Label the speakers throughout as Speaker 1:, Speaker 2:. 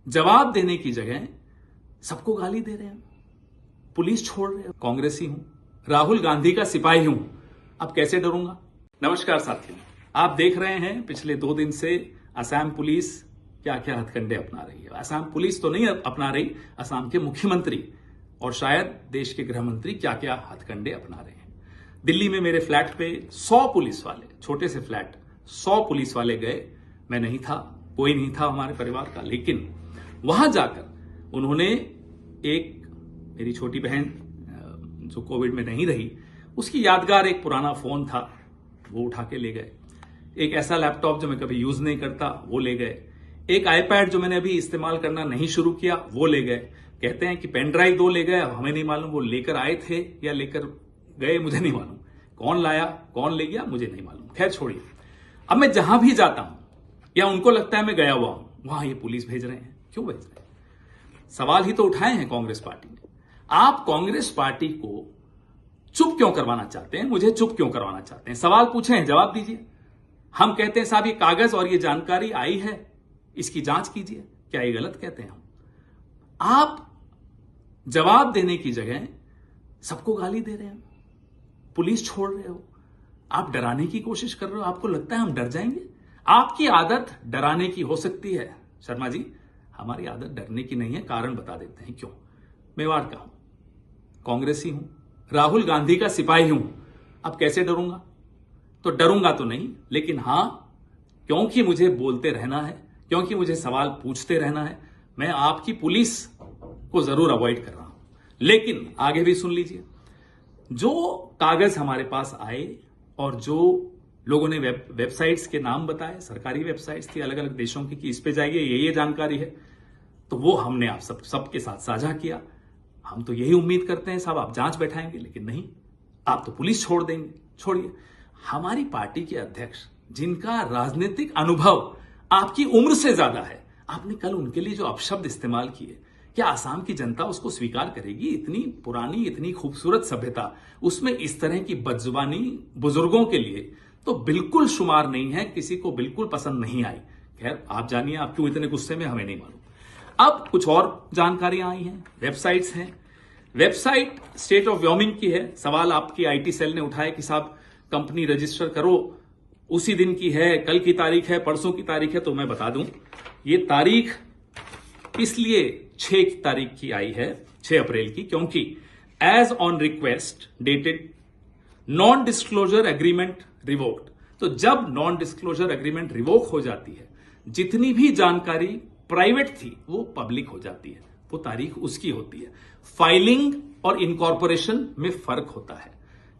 Speaker 1: जवाब देने की जगह सबको गाली दे रहे हैं, पुलिस छोड़ रहे हैं। कांग्रेसी हूं, राहुल गांधी का सिपाही हूं, अब कैसे डरूंगा। नमस्कार साथियों, आप देख रहे हैं पिछले 2 दिन से असम पुलिस क्या क्या हथकंडे अपना रही है। असम पुलिस तो नहीं अपना रही, असम के मुख्यमंत्री और शायद देश के गृह मंत्री क्या क्या हथकंडे अपना रहे हैं। दिल्ली में मेरे फ्लैट पे 100 पुलिस वाले, छोटे से फ्लैट 100 पुलिस वाले गए। मैं नहीं था, कोई नहीं था हमारे परिवार का, लेकिन वहां जाकर उन्होंने एक मेरी छोटी बहन जो कोविड में नहीं रही, उसकी यादगार एक पुराना फोन था, वो उठा के ले गए। एक ऐसा लैपटॉप जो मैं कभी यूज नहीं करता, वो ले गए। एक आईपैड जो मैंने अभी इस्तेमाल करना नहीं शुरू किया, वो ले गए। कहते हैं कि पेन ड्राइव 2 ले गए, अब हमें नहीं मालूम वो लेकर आए थे या लेकर गए, मुझे नहीं मालूम। कौन लाया कौन ले गया मुझे नहीं मालूम, खैर छोड़िए। अब मैं जहां भी जाता हूं या उनको लगता है मैं गया हुआ हूं, वहां ये पुलिस भेज रहे हैं। क्यों भेज रहे हैं? सवाल ही तो उठाए हैं कांग्रेस पार्टी ने। आप कांग्रेस पार्टी को चुप क्यों करवाना चाहते हैं? मुझे चुप क्यों करवाना चाहते हैं? सवाल पूछे हैं, जवाब दीजिए। हम कहते हैं साहब ये कागज और ये जानकारी आई है, इसकी जांच कीजिए। क्या ये गलत कहते हैं हम? आप जवाब देने की जगह सबको गाली दे रहे हैं, पुलिस छोड़ रहे हो, आप डराने की कोशिश कर रहे हो। आपको लगता है हम डर जाएंगे? आपकी आदत डराने की हो सकती है शर्मा जी, हमारी आदत डरने की नहीं है। कारण बता देते हैं क्यों। मेवाड़ का हूं, कांग्रेसी हूं, राहुल गांधी का सिपाही हूं, अब कैसे डरूंगा? तो डरूंगा तो नहीं, लेकिन हां, क्योंकि मुझे बोलते रहना है, क्योंकि मुझे सवाल पूछते रहना है, मैं आपकी पुलिस को जरूर अवॉइड कर रहा हूं। लेकिन आगे भी सुन लीजिए, जो कागज हमारे पास आए और जो लोगों ने वेबसाइट्स के नाम बताए, सरकारी वेबसाइट्स थी अलग अलग देशों की, कि इस पे जाइए, ये जानकारी है, तो वो हमने आप सबके साथ साझा किया। हम तो यही उम्मीद करते हैं साहब आप जांच बैठाएंगे, लेकिन नहीं, आप तो पुलिस छोड़ देंगे। छोड़िए, हमारी पार्टी के अध्यक्ष जिनका राजनीतिक अनुभव आपकी उम्र से ज्यादा है, आपने कल उनके लिए जो अपशब्द इस्तेमाल किए, क्या आसाम की जनता उसको स्वीकार करेगी? इतनी पुरानी, इतनी खूबसूरत सभ्यता, उसमें इस तरह की बदजुबानी बुजुर्गों के लिए तो बिल्कुल शुमार नहीं है, किसी को बिल्कुल पसंद नहीं आई। खैर आप जानिए, आप क्यों इतने गुस्से में, हमें नहीं मालूम। अब कुछ और जानकारियां आई हैं, वेबसाइट्स हैं। वेबसाइट स्टेट ऑफ व्योमिंग की है। सवाल आपकी आईटी सेल ने उठाया कि साहब कंपनी रजिस्टर करो, उसी दिन की है, कल की तारीख है, परसों की तारीख है। तो मैं बता दूं, ये तारीख इसलिए 6 तारीख की आई है, 6 अप्रैल की, क्योंकि as on request dated non disclosure agreement revoked. तो जब नॉन डिस्क्लोजर एग्रीमेंट रिवोक हो जाती है, जितनी भी जानकारी प्राइवेट थी वो पब्लिक हो जाती है, वो तारीख उसकी होती है। फाइलिंग और इनकॉर्पोरेशन में फर्क होता है।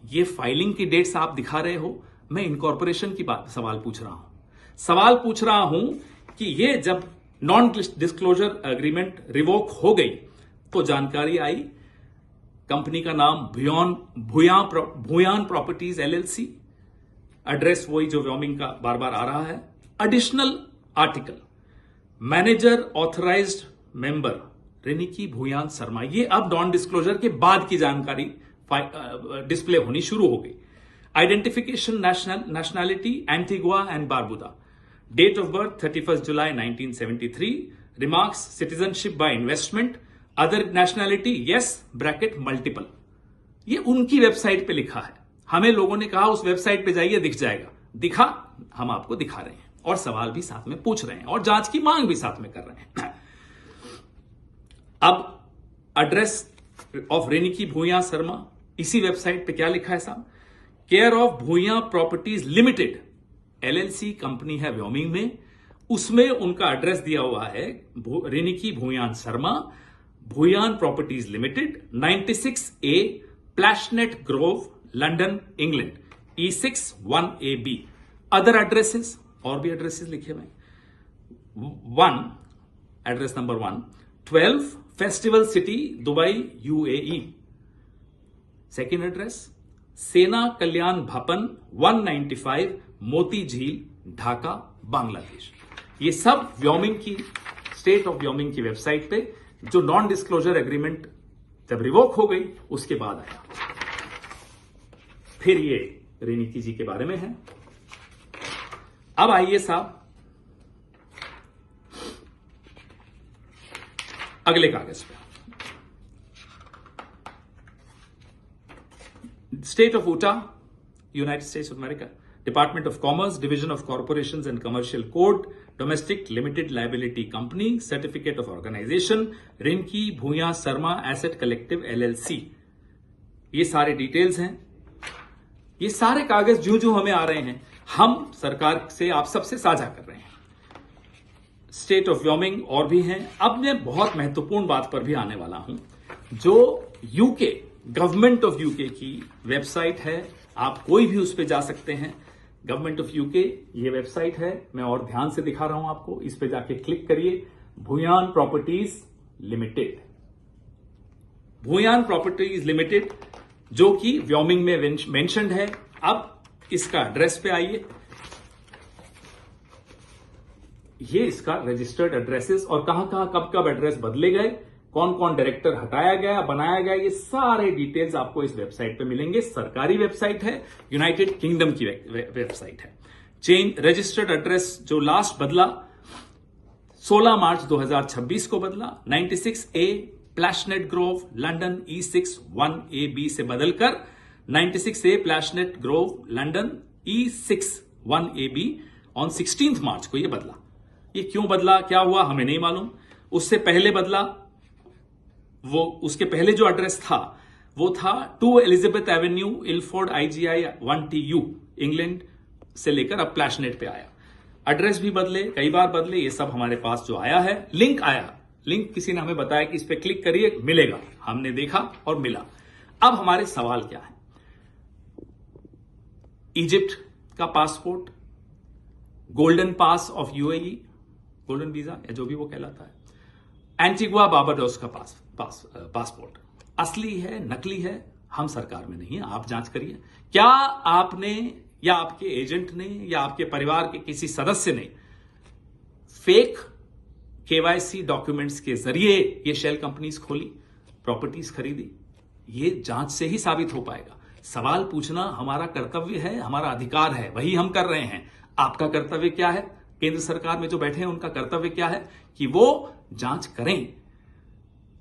Speaker 1: ये फाइलिंग की डेट्स आप दिखा रहे हो, मैं इनकॉर्पोरेशन की बात सवाल पूछ रहा हूं। सवाल पूछ रहा हूं कि ये जब नॉन डिस्क्लोजर एग्रीमेंट रिवोक हो गई तो जानकारी आई, कंपनी का नाम भूयान प्रॉपर्टीज एलएलसी, एड्रेस वही जो व्योमिंग का बार बार आ रहा है। Additional article, manager authorised member Riniki Bhuyan Sarma. ये अब नॉन डिस्क्लोजर के बाद की जानकारी डिस्प्ले होनी शुरू हो गई। Identification nationality Antigua and Barbuda, date of birth 31 July 1973, remarks citizenship by investment, other nationality yes bracket multiple. ये उनकी वेबसाइट पे लिखा है। हमें लोगों ने कहा उस वेबसाइट पे जाइए, दिख जाएगा। दिखा, हम आपको दिखा रहे हैं और सवाल भी साथ में पूछ रहे हैं और जांच की मांग भी साथ में कर रहे हैं। अब एड्रेस ऑफ रेनिकी भूया शर्मा, इसी वेबसाइट पे क्या लिखा है साहब? Care of Bhuyan properties limited LLC company है व्योमिंग में, उसमें उनका एड्रेस दिया हुआ है Riniki Bhuyan Sarma, Bhuyan properties limited, 96A Plashet Grove, London, England, E6 1AB। Other addresses, और भी एड्रेसेस लिखे हुए। 1 address number 1 12 festival city Dubai UAE। Second address Sena Kalyan भवन 195 मोती झील ढाका बांग्लादेश। ये सब व्योमिंग की, स्टेट ऑफ व्योमिंग की वेबसाइट पे, जो नॉन डिस्क्लोजर एग्रीमेंट जब रिवोक हो गई उसके बाद आया। फिर ये रेनिकी जी के बारे में है। अब आइए साहब, अगले कागज पे, state of Utah, United States of America, department of commerce, division of corporations and commercial code, domestic limited liability company, certificate of organization, Rinki Bhuya Sharma asset collective LLC. ये सारे डिटेल्स हैं। ये सारे कागज जो जो हमें आ रहे हैं, हम सरकार से, आप सबसे साझा कर रहे हैं। स्टेट ऑफ व्योमिंग और भी हैं। अब मैं बहुत महत्वपूर्ण बात पर भी आने वाला हूं, जो यूके, गवर्नमेंट ऑफ यूके की वेबसाइट है, आप कोई भी उस पर जा सकते हैं। गवर्नमेंट ऑफ यूके ये वेबसाइट है, मैं और ध्यान से दिखा रहा हूं आपको, इस पे जाके क्लिक करिए। Bhuyan properties limited, Bhuyan properties limited, जो कि व्योमिंग में मेंशन्ड है। अब इसका एड्रेस पे आइए, ये इसका रजिस्टर्ड एड्रेसेस और कहां कहां कब कब एड्रेस बदले गए, कौन कौन डायरेक्टर हटाया गया, बनाया गया, ये सारे डिटेल्स आपको इस वेबसाइट पे मिलेंगे। सरकारी वेबसाइट है, यूनाइटेड किंगडम की वेबसाइट है। चेंज रजिस्टर्ड एड्रेस जो लास्ट बदला 16 मार्च 2026 को बदला, 96A Plashet Grove London E6 1AB से बदलकर 96A Plashet Grove London E6 1AB on 16 March को ये बदला। ये क्यों बदला, क्या हुआ, हमें नहीं मालूम। उससे पहले बदला, वो उसके पहले जो एड्रेस था वो था 2 Elizabeth Avenue Ilford IGI 1TU England से लेकर अब प्लैशनेट पे आया। एड्रेस भी बदले, कई बार बदले, ये सब हमारे पास जो आया है। लिंक आया, लिंक किसी ने हमें बताया कि इस पे क्लिक करिए, मिलेगा। हमने देखा और मिला। अब हमारे सवाल क्या है, इजिप्ट का passport, Golden Pass of UAE, golden visa या जो भी वो कहलाता है, एंटीगुआ बारबाडोस का पासपोर्ट असली है नकली है, हम सरकार में नहीं है, आप जांच करिए। क्या आपने या आपके एजेंट ने या आपके परिवार के किसी सदस्य ने फेक KYC डॉक्यूमेंट्स के जरिए ये शेल कंपनीज खोली, प्रॉपर्टीज खरीदी? ये जांच से ही साबित हो पाएगा। सवाल पूछना हमारा कर्तव्य है, हमारा अधिकार है, वही हम कर रहे हैं। आपका कर्तव्य क्या है? केंद्र सरकार में जो बैठे हैं उनका कर्तव्य क्या है कि वो जांच करें।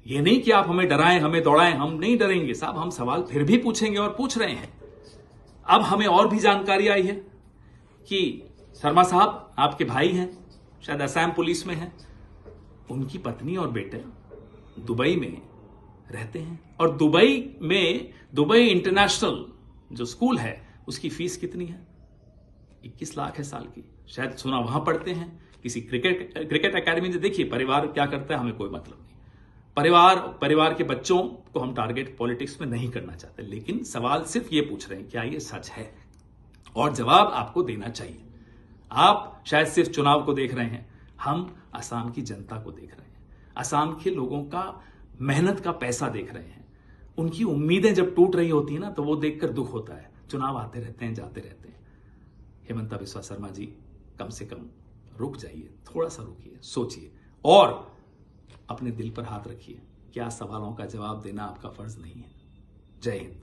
Speaker 1: ये नहीं कि आप हमें डराएं, हमें दौड़ाएं, हम नहीं डरेंगे साहब, हम सवाल फिर भी पूछेंगे और पूछ रहे हैं। अब हमें और भी जानकारी आई है कि शर्मा साहब आपके भाई हैं, शायद असम पुलिस में हैं, उनकी पत्नी और बेटे दुबई में रहते हैं और दुबई इंटरनेशनल जो स्कूल है उसकी फीस कितनी है? 21 लाख है साल की। शायद सुना वहां पढ़ते हैं किसी क्रिकेट एकेडमी में। देखिए परिवार क्या करता है हमें कोई मतलब नहीं, परिवार के बच्चों को हम टारगेट पॉलिटिक्स में नहीं करना चाहते, लेकिन सवाल सिर्फ ये पूछ रहे हैं क्या ये सच है, और जवाब आपको देना चाहिए। आप शायद सिर्फ चुनाव को देख रहे हैं, हम असम की जनता को देख रहे हैं, असम के लोगों का मेहनत का पैसा देख रहे हैं। उनकी उम्मीदें जब टूट रही होती है ना, तो वो देखकर दुख होता है। चुनाव आते रहते हैं, जाते रहते हैं। हेमंता बिस्वा शर्मा जी, कम से कम रुक जाइए, थोड़ा सा रुकिए, सोचिए और अपने दिल पर हाथ रखिए। क्या सवालों का जवाब देना आपका फर्ज नहीं है? जय हिंद।